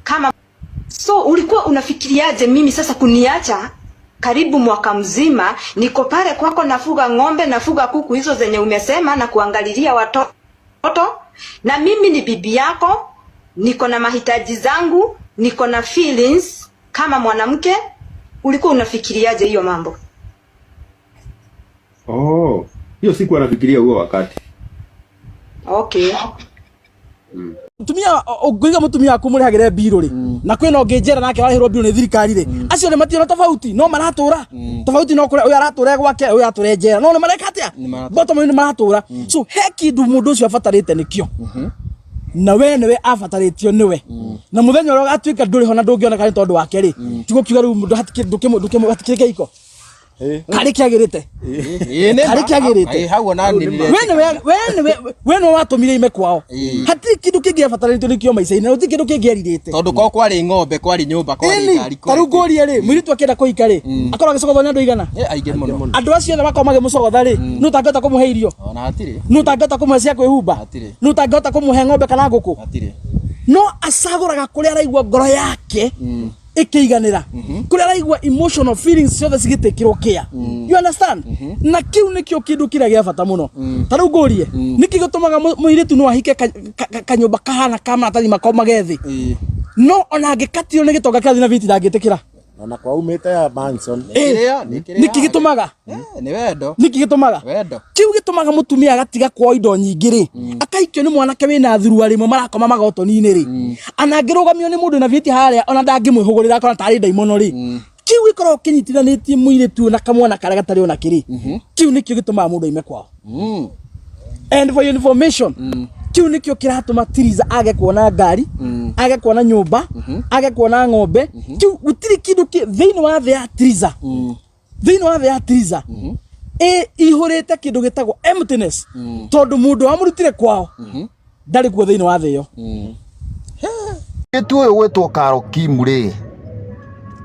kama so ulikuwa unafikiriaje mimi sasa kuniacha karibu mwaka mzima niko pale kwako nafuga ng'ombe nafuga kuku hizo zenye umesema na kuangalilia watoto na mimi ni bibi yako niko na mahitaji zangu niko na feelings kama mwanamke ulikuwa unafikiriaje hiyo mambo? Oh, hiyo siku anafikiria huo wakati. Okay. Mutumia ugiga mutumia akumuri hagire biro ri na kwena ongejera nake arahirwo biro ni thirikari ri acio ni matiro tofauti no maratura tofauti no kure uyu aratura gwake uyu aturejera no ni mareka atia bottom ni maratura so he kindu mundu ucio afatarite nikio na we niwe afataritio niwe na muthenya ro gatwika nduri hona ndungioneka ni tondu wake ri tigo kiuga ru mundu hatikirike iko kari kiagirite kari kiagirite hau ona ni we no watumire ime kwao hati kindu kingi afataritio nikio maica-ini uti kindu kingi aririte tondu ko kwari ng'ombe kwari nyumba kwari ngari ko tarunguria ri mwiritu akenda kuika ri akora gicogotho ni andu igana aingi muno andu acio na bakomage mucogotha ri nu tangota kumuhe irio ona hatiri nu tangota kumuhe cia kwihumba nu tangota kumuhe ng'ombe kana nguku hatiri no asaguraga kuria araigwa ngoro yake ikiiganira kuria araigwa emotional feelings ciothe cigitikirwo kia you understand na kiu nikio kindu kiria gia bata muno tarungurie niki gutumaga muiritu no ahike kanyumba kahana kama atari makoma gethi no ona angikatio ni gitonga kathi na viti ndangitikira ona kwa umete ya Manson niki gitumaga ni wendo niki gitumaga wendo kiu gitumaga mutumia agatiga kwa indo nyingi ri akaikio ni mwanake wina thurua rimwe marakoma magotoni-ini ri anangirugamio ni mundu na viti haria ona ndangimwihugurira akona tari daimono ri kiu ikoro kinyitithanitie muiritu na kamwana karia gatari ona kiri kiu nikio gitumaga mundu ime kwao and for your information kiu nikio kiratuma Tiriza age kuona ngari age kuona nyumba age kuona ng'ombe kiu gutiri kindu thiini wa thia Tiriza thiini wa thia Tiriza ihurite kindu gitagwo emptiness tondu mundu amurutire kwao ndari kuo thiini wa thio Itu uyu gwitwo Karo Kim ri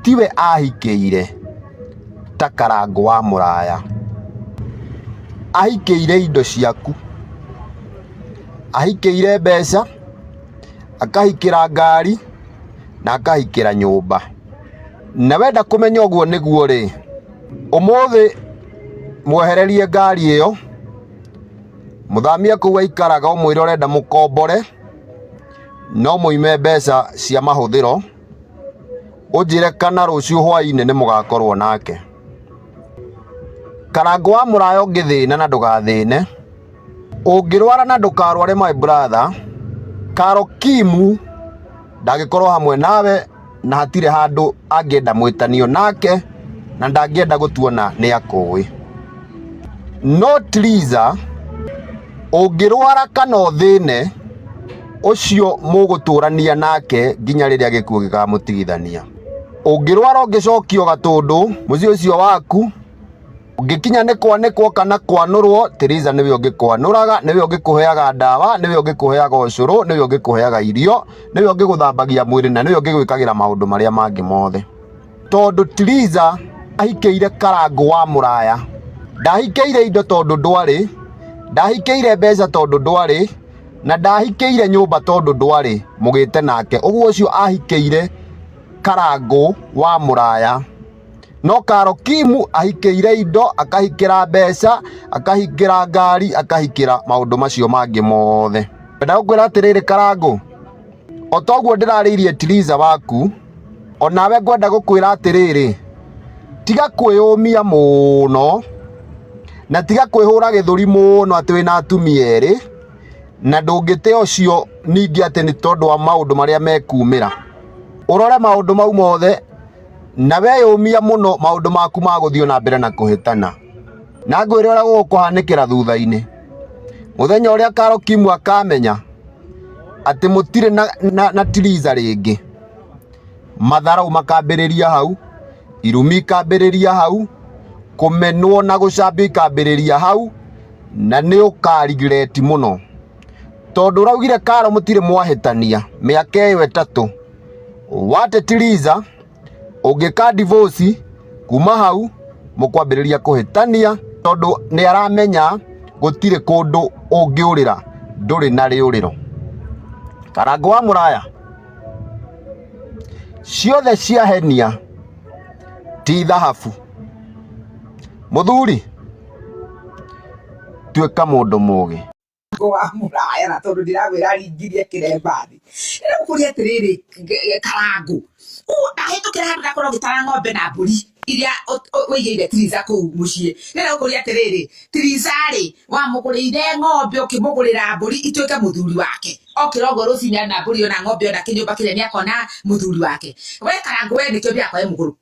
tiwe ahikeire ta Karangu wa Muraya ahikeire indo ciaku ahikeire mbeca akahikira ngari na akahikira nyumba na wenda kumenya uguo niguo ri umuthi mwehererie ngari iyo muthamia ku aikaraga umwire urenda mukombore no muime mbeca cia mahuthiro ujire kana ruciu hwaine ni mugakorwo nake Karangu wa Muraya ungithina na ndugathine ungirwara na ndukarware my brother Karo Kim ndagikorwo hamwe nawe na hatire handu angienda mwitanio nake na ndangienda gutuona ni akui no Tiriza ungirwara kana uthine ucio muguturania nake nginya riria gikuo gikamutigithania ungirwara ungicokio gatundu muzi ucio waku ungikinya ni kwanekwo kana kwanurwo Tiriza niwe ungikwanuraga niwe ungikuheaga ndawa niwe ungikuheaga ucuru niwe ungikuheaga irio niwe ungiguthambagia mwiri na niwe ungigwikagira maundu maria mangi mothe tondu Tiriza ahikeire Karangu wa Muraya ndahikeire indo tondu ndwari ndahikeire mbeca tondu ndwari na ndahikeire nyumba tondu ndwari mugite nake uguo ucio ahikeire Karangu wa Muraya no Karo Kim ahikeire indo akahikira mbeca akahikira ngari akahikira maundu macio mangi mothe wenda gukwira atiriri Karangu otoguo ndirariirie Tiriza waku onawe ngwenda gukwira atiriri tiga kwiyumia muno na tiga kwihura githuri muno ati wina atumia eri na ndungite ucio ningi ati ni tondu wa maundu maria mekumira urore maundu mau mothe na we yumia muno maundu maku maguthio na mbere na kuhitana na ngwire ora gukuhanikira thutha-ini muthenya uria Karo Kim akamenya ati mutire na Tiriza ringi matharau makambiriria hau irumi kambiriria hau kumenwo na gucambia kambiriria hau na ni ukarigreti muno tondu raugire Karo mutire mwahitania miaka iyo 3 wate Tiriza ungika divorce kuma hau mukwambiriria kuhitania tondu ni aramenya gutire kundu ungiurira nduri na riuriro Karangu wa Muraya ciothe cia henia ti thahabu. Muthuri tuika mundu mugi wa muraya na tondu ndiragwira ringirie kirembathi ira ukuria atiriri karangu ahitukira handu gakorwo gitara ng'ombe na mburi iria wigiire Triza kuu mucii nira ukuria atiriri Triza ri wa mugurire ng'ombe ukimugurira mburi ituike muthuri wake okirogo rucini na mburi ona ng'ombe ona kinyumba kiria ni akona muthuri wake we karangu we nikio biakwa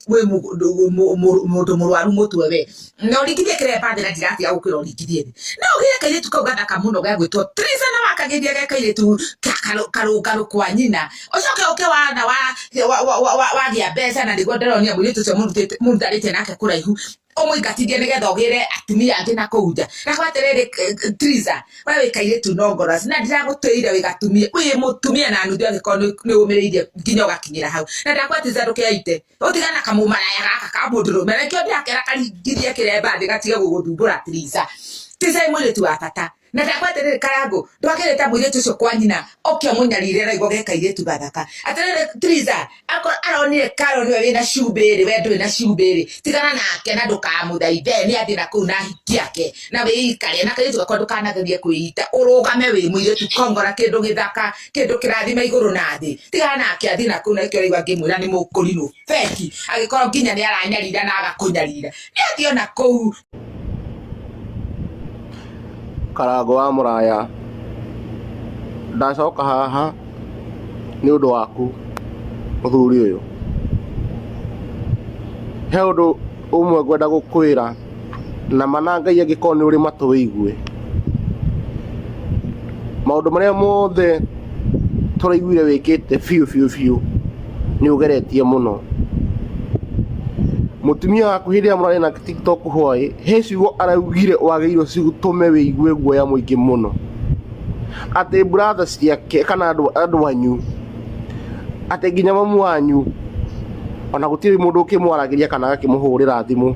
we mundu murwaru mutwe we no ringirie kirembathi na ndiratia gukira ringirie no ugire kaire tukau gathaka muno gagwitwo Triza na wakagiria gekaire tu karu kwa nyina ucoke uke wana wa gia mbeca na niguo ndironia mwiritu cio mundarite nake kuraihu umuingatithie nigetha ugire atumia angi na kũu nja nakwatiriri Triza we wikaire tu nongoras na ndiraguteire wigatumie wi mutumia na nuthu angikorwo ni umiriirie nginya ugakinyira hau na ndakwatiza ndukiaite utigana kamumaraya gaka ka mundurume nakio ndiakera karingirie kirembathi gatige guguthumbura Triza mwiritu wa bata na ndakwatiriri karangu ndwakireta mwiritu ucio kwa nyina okia munyarire raigwo gekaire tu gathaka atiriri Triza aronire Karoni we wina cumbiri we nduri na cumbiri tigana nake na ndukamuthaithe ni athi na kuu na hiki yake na wiikare na kairitu gakwa ndukanagerie kwĩita urugame wi mwiritu kongora kindu githaka kindu kirathima iguru na thi tigana nake athi na kuu na ikio raigwa ngimwira ni mukurinu feki agikorwo nginya ni aranyarira na agakunyarira ni athi ona kuu. Karangu wa Muraya ndacoka haha ni undu waku muthuri uyu he undu umwe ngwenda gukwira na manangai angikorwo ni uri matu wigue maundu maria mothe turaiguire wikite fiu ni ugeretie muno mutumia waku hindi ya murari na TikTok hoi he ciugo araugire wageirwo cigutume wiigue guoya muingi muno ati brother ciake kana andu anyu ati nginya mamu wanyu ona gutiri mundu ukimwaragiria kana gakimuhurira thimu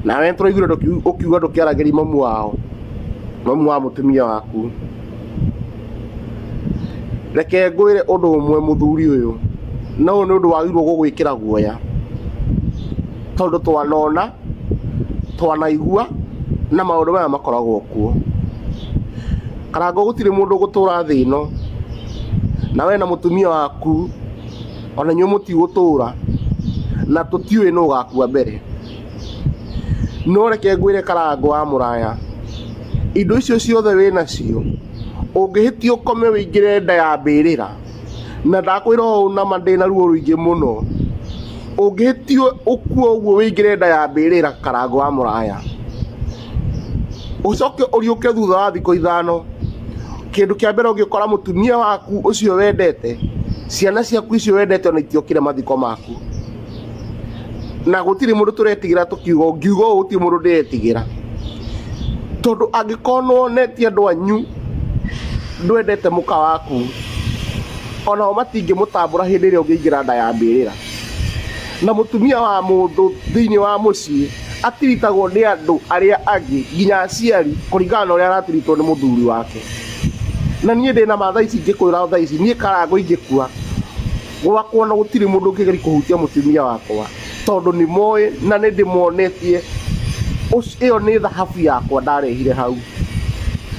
nawe turaiguire ukiuga ndukiaragiria mamu wa mutumia waku reke ngwire undu umwe muthuri uyu no ni undu wagirwo gugwikira guoya tondu twanona twanaigua na maundu maya makoragwo kuo. Karangu gutire mundu gutura thi ino na we na mutumia waku ona nyu muti gutura na tutiwe no gakua mbere no reke ngwire Karangu wa Muraya indo icio ciothe wina cio ungihitio kome wingire nda ya mbirira na ndakwira una mandina ruo ruingi muno ungihitio ukuo uguo wingire nda ya mbirira Karangu wa Muraya ucoke uriuke thutha wa thikũ ithano kindu kia mbere ungikora mutumia waku ucio wendete ciana ciaku icio wendete ona itiokire mathiko maku na gutire mundu turetigira tukiugo ngiugo uti mundu ndetigira tondu angikorwo netie andu anyu ndwendete muka waku ona o matingi mutambura hindi ria ungiingira nda ya mbirira na mutumia wa mundu thiini wa mucii atiritagwo ni andu aria angi nginya aciari kuringana na uria aratiritwo ni muthuri wake na nie ndina mathaa ici ngikwira thaa ici nie Karangu ingikua gwakwa na gutiri mundu ungigeri kuhutia mutumia wakwa tondu ni moe na ni ndimonetie iyo ni thahabu yakwa ndarehire hau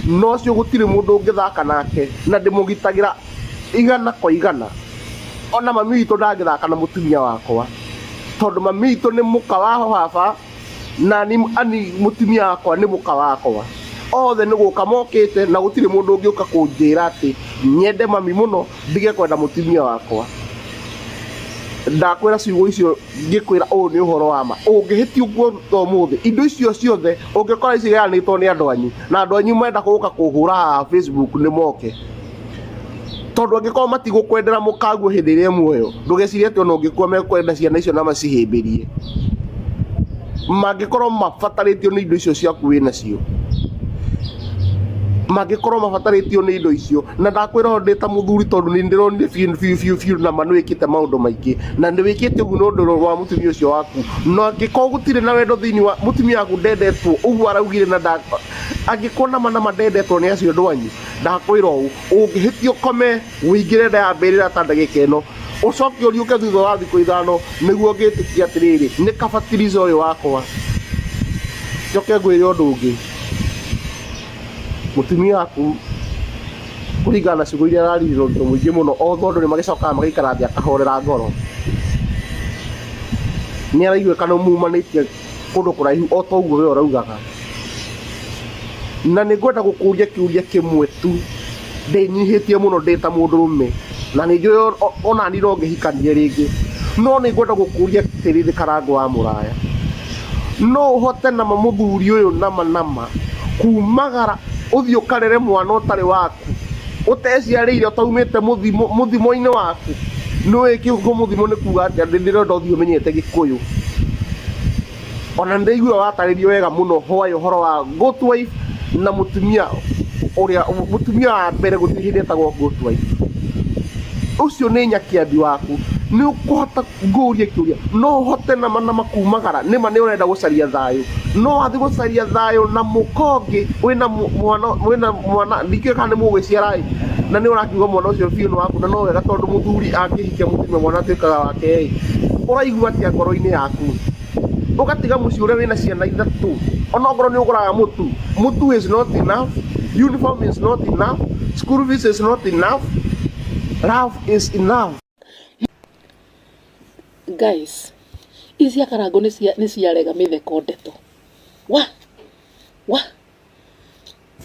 no cio gutiri mundu ungithaka nake na ndimugitagira igana kwa igana ona mami witũ ndangithaka na mutumia wakwa tondu mami witũ ni muka waho baba na ni ani mutumia wakwa ni muka wakwa othe ni guka mokite na gutiri mundu ungiuka kunjira ati nyende mami muno ndige kwenda mutumia wakwa ndakwira ciugo icio ngikwira ni uhoro wa ma ungihitio guo umuthi indo icio ciothe ungikora ici ganitwo ni andu anyu na andu anyu menda guka kuhura ha Facebook ni moke tondu angikorwo matigukwendera mukaguo hindi iria muoyo ndugecirie ati ona ungikua mekwenda ciana icio na macihimbirie mangikorwo mabataritio ni indo icio ciaku wina cio magikorwo mabataritio ni indo icio na ndakwira ndita muthuri tondu ni ndironire fiu na manu ikite maundu maingi na ndi wikite ugu no ndoro wa mutumia ucio waku no angikorwo gutire na wendo thiini wa mutumia waku ndendetwo ugu araugire na ndaka angikona mana mandendetwo ni acio ndwanyu ndakwira ungihitio kome wingire nda ya mbirira ta ndagika ino ucoke uriuke thutha wa thikũ ithano nĩguo ngĩtĩkia atĩrĩrĩ nĩ kabatirizo ũyũ wakwa njoke ngwĩre ũndũ ũngĩ mũtumia waku kũringana na ciugo iria ararirwo ũndũ mũingĩ mũno othe andũ nĩ magĩcokaga magaikara thĩ akahorera ngoro nĩ araiguĩka mumanĩtie kũndũ kũraihu o ta ũguo we ũraugaga na nĩ ngwenda gũkũria kĩũria kĩmwe tu ndĩnyihĩtie mũno ndĩ ta mũndũrũme na nĩ njũĩ ona niĩ no ngĩhikanie rĩngĩ no nĩ ngwenda gũkũria atĩrĩrĩ Karangũ wa Mũraya no ũhote nama mũthuri ũyũ nama kumagara ũthiĩ ũkarere mwana ũtarĩ waku ũteciarĩire ũtaumĩte mũthimo-inĩ waku nĩũĩ kĩugo mũthimo nĩ kuga atĩ ndĩrenda ũthiĩ ũmenyete Gĩkũyũ ona ndĩigua watarĩrio wega mũno hoya ũhoro wa good wife na mũtumia wa mbere gũtirĩ hĩndĩ etagwo good wife ũcio nĩ nyakiambi waku nĩ ũkũhota ngũrie kĩũria no ũhote nama kumagara nĩma nĩ ũrenda gũcaria thayũ no wathiĩ gũcaria thayũ na mũkonge wĩna mwana ndikĩũĩ kana nĩ mũgwĩciara na nĩ ũrakiuga mwana ũcio biũ nĩ waku na no wega tondũ mũthuri angĩhikia mũtumia mwana atuĩkaga wake ũraigua atĩa ngoro-inĩ yaku ũgatiga mũciĩ ũrĩa wĩna ciana ithatũ onokorwo nĩ ũgũraga mũtu is not enough, uniform is not enough, school fees is not enough, love is enough. Guys, ici ya Karangũ nĩ ciarega mĩtheko ndeto wa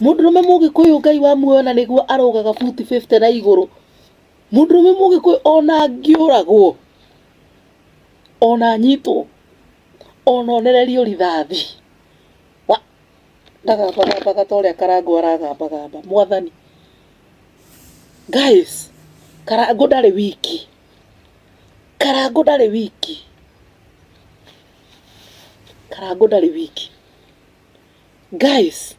mũndũrũme Mũgĩkũyũ Ngai wa muona nĩguo arogaga futi 50 na igũrũ mũndũrũme Mũgĩkũyũ ona angĩũragwo ona nyitwo ona onererio rithathi ndagamba ta ũrĩa Karangũ aragamba mwathani. Guys, Karangũ ndarĩ wiki Karangũ ndarĩ wiki guys,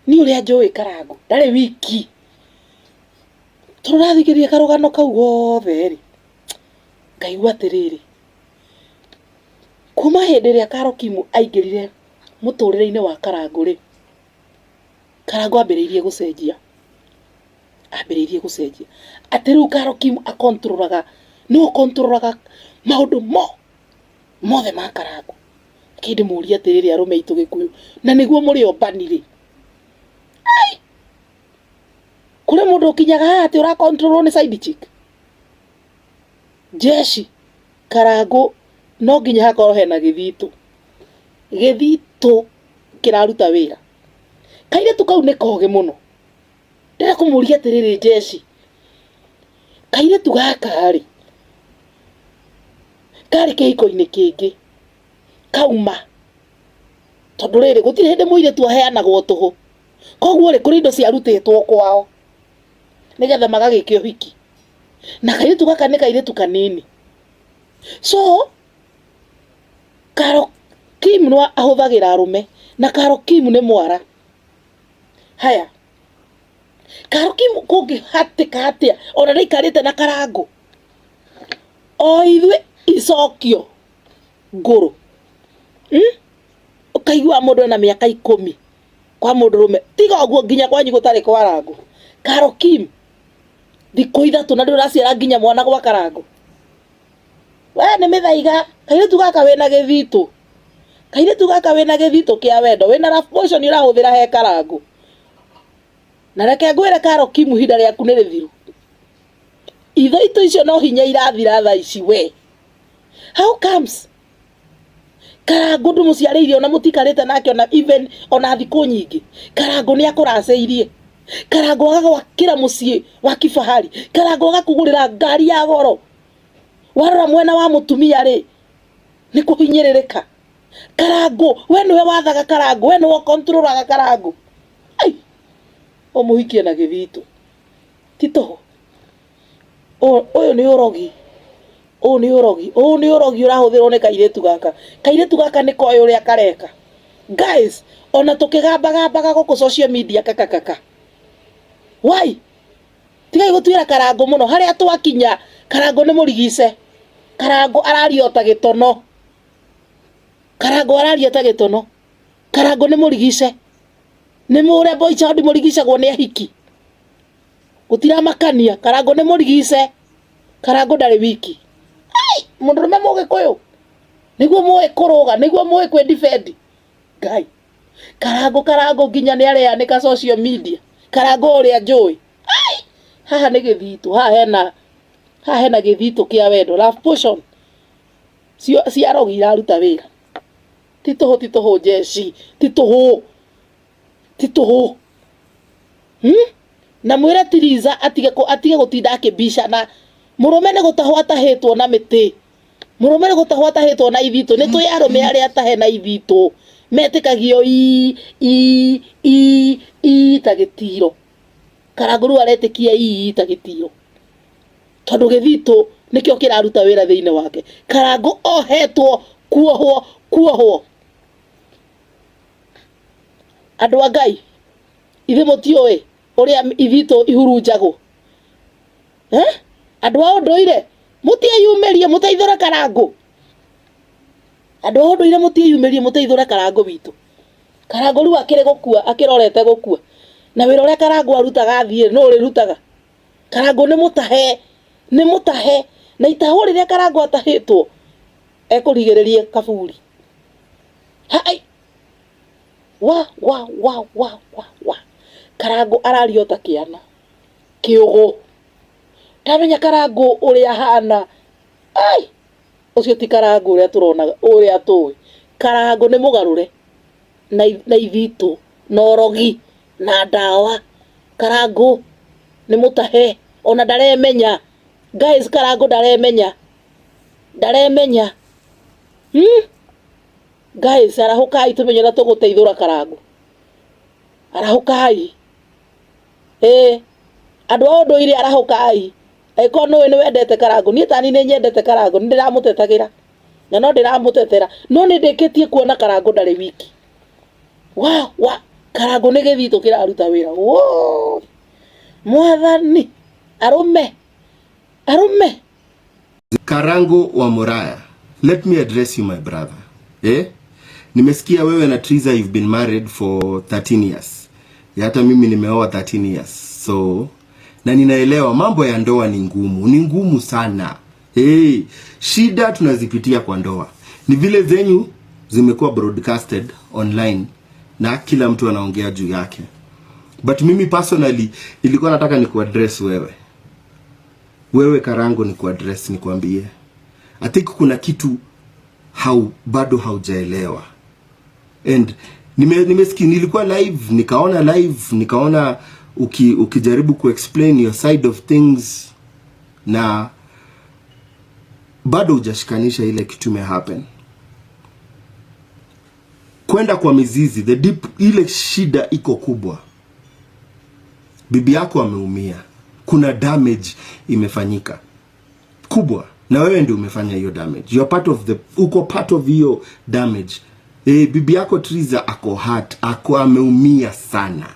ni ũrĩa njũĩ Karangũ ndarĩ wiki tũrathikĩrĩria karũgano kau gothe rĩ ngaigua atĩrĩrĩ kuma hĩndĩ ĩrĩa Karo Kimu aingĩrire mũtũrĩre-inĩ wa Karangũ rĩ Karangũ ambĩrĩirie gũcenjia atĩ rĩu Karo Kimu akontrolaga maũndũ mothe ma Karangũ kĩndĩ mũria atĩrĩrĩ arũme aitũ Gĩkũyũ na nĩguo mũrĩ ombanire kũrĩ mũndũ ũkinyaga haha atĩ ũrakontrolwo nĩ side chick jeshi Karangũ no nginya hakorwo hena gĩthitũ kĩraruta wĩra kairĩtu kau nĩ koge mũno ndĩra kũmũria atĩrĩrĩ jeshi kairĩtu gaka rĩ karĩ kĩhiko-inĩ kĩngĩ kauma tondũ rĩrĩ gũtirĩ hĩndĩ mũirĩtu aheanagwo tũhũ koguo rĩ kũrĩ indo ciarutĩtwo kwao nĩgetha magagĩkĩa ũhiki na kairĩtu gaka nĩ kairĩtu kanini so Karo Kimu no ahũthagĩra arũme na Karo Kimu nĩ mwara haya Karo Kimu kũngĩhatĩka atĩa ona nĩaikarĩte na Karangũ o ithuĩ icokio ngũrũ ũkaigua mũndũ na mĩaka 10 kwa mũndũrũme tiga ũguo nginya kwanyu gũtarĩ kwarangũ Karo Kimu thikũ ithatũ na ndũraciara nginya mwana gwa Karangũ we nĩ mĩthaiga kairĩtu gaka wĩna gĩthitũ kĩa wendo wĩna rough motion ũrahũthĩra he Karangũ na reke ngwĩre Karo Kimu hinda rĩaku nĩ rĩthiru itho itũ icio no hinya irathira thaa ici we how comes Karangũ ndũmũciarĩirie ona mũtikarĩte nake ona even ona thikũ nyingĩ Karangũ nĩ akũracĩirie Karangũ agagwakĩra mũciĩ wa kifahari Karangũ agakũgũrĩra ngari ya goro warora mwena wa mũtumia rĩ nĩ kũhinyĩrĩrĩka Karangũ we nĩwe wathaga Karangũ we nĩwe controlaga Karangũ mũhikie na gĩthitũ tito ũyũ nĩ ũrogi ũrahũthĩrwo nĩ kairĩtu gaka nĩ koĩ ũrĩa kareka guys ona tũkĩgambaga gũkũ social media kakakaka why tigai gũtuĩra Karangũ mũno harĩa twakinya Karangũ nĩ mũrigice Karangũ araria ta gĩtono Karangũ nĩ mũrigice nĩ mũrĩa boy child mũrigicagwo nĩ ahiki gũtiramakania Karangũ nĩ mũrigice Karago ndari wiki ai mundurume mugikuyu niguo muwe kuruga niguo muwe kwe defend Ngai Karago nginya ni areanika social media Karago uria njui ai haha ni githitu haha hena githitu kia wendo love potion si arogi iraruta wira tituhu jeshi tituhu na mwira Tiriza atige gutinda akibisha na murume ni gutahwo atahitwo na miti murume ni gutahwo atahitwo na ithito ni twi arume aria atahe na ithito metikagio tagitiro Karaguru aretikia tagitiro tondu githito nikio kiraruta wira thiine wake Karago ohetwo kuohwo andu a Ngai ithe mutioe uria ithito ihurunjago andu a unduire mutieyumerie muteithore Karago andu a unduire mutieyumerie muteithore Karago witu Karago ru akire gukua akirorete gukua na wira uria Karago arutaga athie no rirutaga Karago ni mutahe na itaho riria Karago atahitwo ekurigiririe kaburi hai wa Karago arario ta kiana kiugo tamenya Karago uria hana ai ucio ti Karago uria turonaga uria tuwi Karago ni mugarure na ithito norogi na dawa Karago ni mutahe ona ndaremenya guys Karago ndaremenya guys arahukai tumenye na tuguteithura Karago arahukai andu a unduire arahukai eko no ni wendete Karago ni tani ni nyendete Karago ni ndiramutetagira na no ndiramutetera no ni ndikitie kuona Karago ndari wiki wa Karago ni githito kiraruta wira wo mwathani arume Karango wa Muraya, let me address you my brother. Nimesikia wewe na Triza you've been married for 13 years. Hata mimi nimeoa 13 years. So, na ninaelewa mambo ya ndoa ni ngumu sana. Shida tunazipitia kwa ndoa. Ni vile zenyu zimekuwa broadcasted online na kila mtu anaongea juu yake. But mimi personally nilikuwa nataka nikuaddress wewe. Wewe Karango nikuaddress nikwambie. I think kuna kitu bado haujaelewa. And nimesikia nilikuwa live, nikaona ukijaribu kuexplain your side of things na bado hujashikanisha ile kitu happen. Kwenda kwa mizizi, the deep, ile shida iko kubwa. Bibi yako ameumia. Kuna damage imefanyika kubwa na wewe ndio umefanya hiyo damage. Uko part of hiyo damage. Bibi yako Triza ako ameumia sana.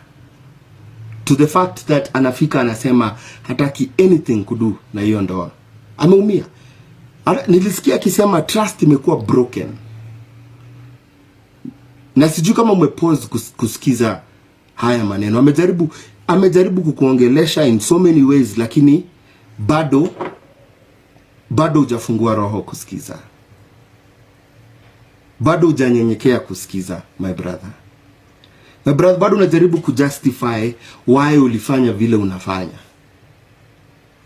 To the fact that anafika anasema hataki anything kudu na hiyo ndoa. Ameumia. Nilisikia akisema trust imekuwa broken. Na sijui kama umepause kusikiza haya maneno. Amejaribu kukuongelesha in so many ways, lakini bado hujafungua roho kusikiza. Bado hujanyenyekea kusikiza my brother. Bado unajaribu kujustify why ulifanya vile unafanya.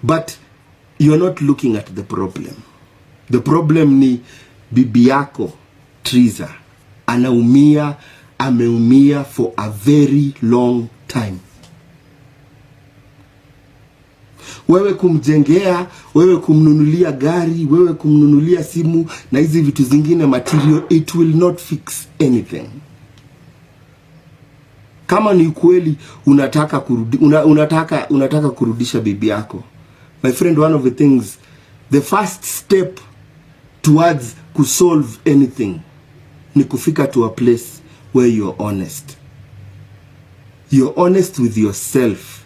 But you're not looking at the problem. The problem ni bibi yako Triza ameumia for a very long time. Wewe kumjengea, wewe kumnunulia gari, wewe kumnunulia simu na hizi vitu zingine material, it will not fix anything. Kama ni kweli unataka kurudisha bibi yako, my friend, one of the things, the first step towards kusolve anything ni kufika to a place where you're honest. You're honest with yourself.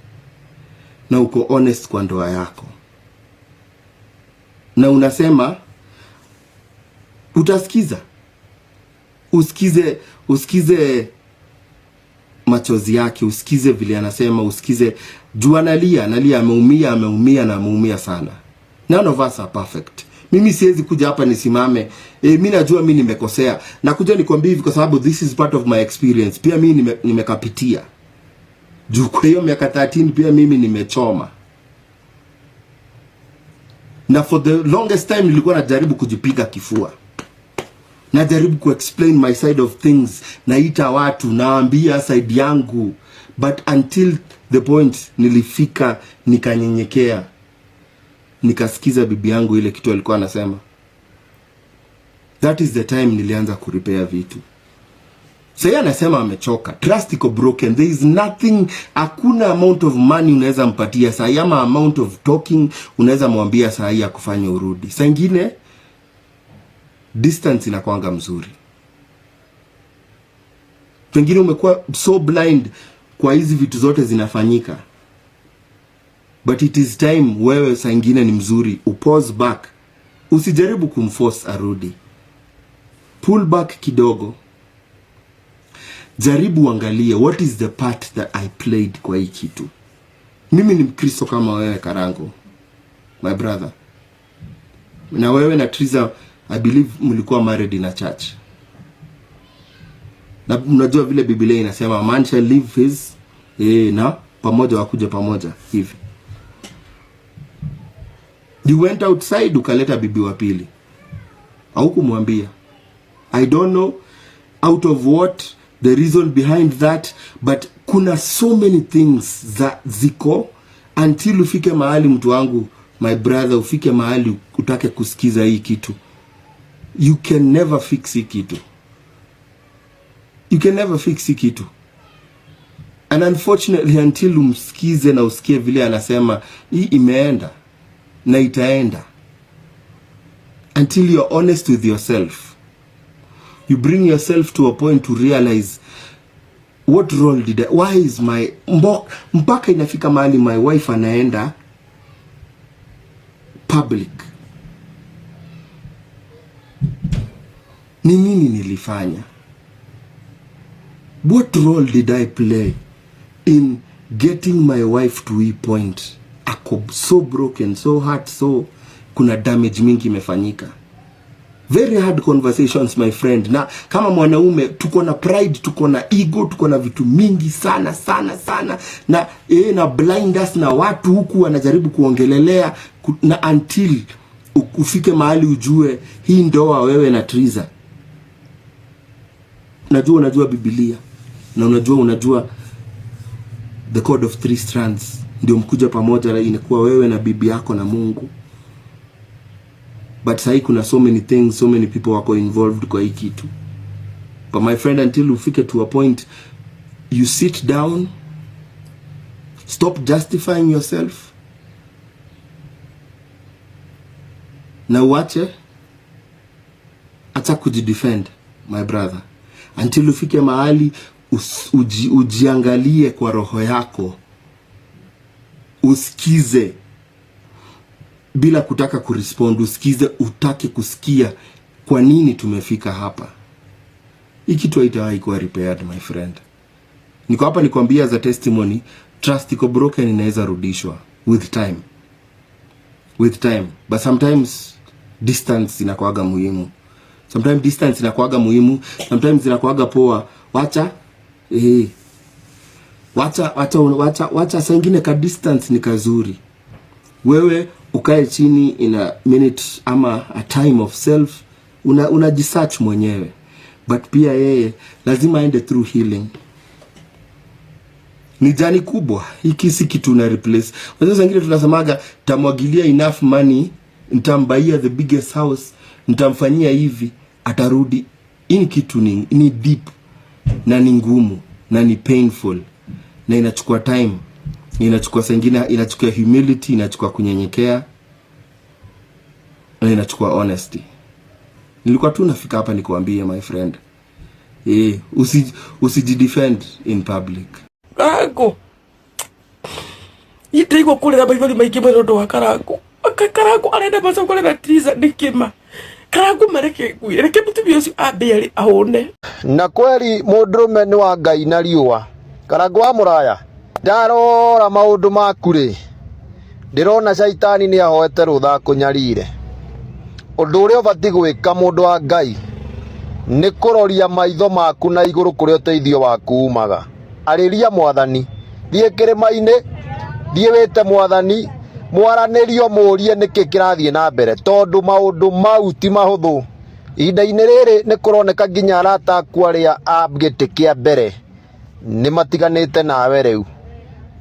Na uko honest kwa ndoa yako. Na unasema utasikiza. Usikize machozi yake, usikize vile anasema, usikize juu analia, ameumia na ameumia sana. None of us are perfect. Mimi siwezi kuja hapa nisimame mimi najua mimi nimekosea. Nakuja nikwambie hivi kwa sababu this is part of my experience. Pia mimi nimekapitia. Juu kwa hiyo miaka 13 pia mimi nimechoma. Na for the longest time nilikuwa najaribu kujipiga kifua. Najaribu ku-explain my side of things. Naita watu, naambia side yangu. But until the point nilifika, nikanyenyekea. Nikasikiza bibi yangu ile kitu alikuwa anasema. That is the time nilianza kurepair vitu. Sasa anasema amechoka. Trust iko broken. There is nothing, hakuna amount of money unaweza mpatia saa ama amount of talking unaweza mwambia saa hii akufanye urudi. Saa nyingine distance inakuanga mzuri. Pengine umekuwa so blind kwa hizi vitu zote zinafanyika. But it is time wewe saa nyingine ni mzuri. Upause back. Usijaribu kumforce arudi. Pull back kidogo. Jaribu angalie what is the part that I played kwa hii kitu. Mimi ni Mkristo kama wewe Karango, my brother. Na wewe na Triza, I believe mlikuwa married in a church. Na unajua vile Biblia inasema man shall leave his na pamoja wakuja pamoja hivi. You went outside ukaleta bibi wa pili. Au kumwambia. I don't know out of what the reason behind that, but kuna so many things that ziko until ufike mahali mtu wangu, my brother, ufike mahali utake kusikiza hii kitu. You can never fix hii kitu. You can never fix hii kitu. And unfortunately until umsikize na usikie vile anasema hii imeenda na itaenda. Until you're honest with yourself. You bring yourself to a point to realize what role did I, why is my mpaka inafika mahali my wife anaenda public. Ni nini nilifanya? What role did I play in getting my wife to a point? Ako so broken, so hurt, so kuna damage mingi imefanyika. Very hard conversations, my friend. Na kama mwanaume tuko na pride, tuko na ego, tuko na vitu mingi sana. Na na blind us na watu huku wanajaribu kuongelelea na until ufike mahali ujue hii ndoa wewe na Triza. Unajua Biblia. Na unajua the code of 3 strands. Ndio mkuja pamoja inakuwa wewe na bibi yako na Mungu. But sahi kuna so many things, so many people wako involved kwa hii kitu. But my friend, until ufike to a point, you sit down, stop justifying yourself, na uache acha kujidefend, my brother. Until ufike mahali ujiangalie kwa roho yako, usikize bila kutaka kurespond, usikize, utake kusikia kwa nini tumefika hapa. Hii kitu haitawahi kuwa repaired, my friend. Niko hapa nikwambia as a testimony, trust iko broken, inaweza rudishwa with time. With time. But sometimes distance inakuwaga muhimu. Sometimes distance inakuwaga muhimu, sometimes inakuwaga poa. Wacha saa nyingine ka distance ni kazuri. Wewe ukae chini in a minute ama a time of self, unajisearch mwenyewe. But pia yeye lazima aende through healing. Ni jani kubwa, hiki si kitu na replace. Wazazi wengine tunasemaga tamwagilia enough money, nitambaia the biggest house, nitamfanyia hivi, atarudi. Hii kitu ni deep na ni ngumu na ni painful na inachukua time. Inachukua sengine, inachukua humility, inachukua kunyenyekea, na inachukua honesty. Nilikuwa tu nafika hapa nikuambie, my friend, usijidefend in public. Karango itaigwa kule na baibali maiki mwerodo wa Karango. Karango arenda maso kule na Triza nikima. Karango mareke kuye reke mutumia ucio ambe aone. Na kweli mudrume ni wa Ngai na riua. Karango wa Muraya, ndarora maundu maku ri ndirona shaitani ni ahoete rutha kunyarire undu uria ubati gwika mundu wa Ngai ni kuroria maitho maku na iguru kuria uteithio waku umaga ariria mwathani thie kirima-ini thie wite mwathani mwaranirio murie niki kirathie na mbere tondu maundu mau ti mahuthu ihinda-ini riri ni kuroneka nginya arata aku aria a giti kia mbere ni matiganite nawe riu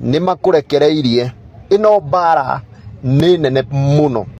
ni makurekereirie ino bara ni nene muno.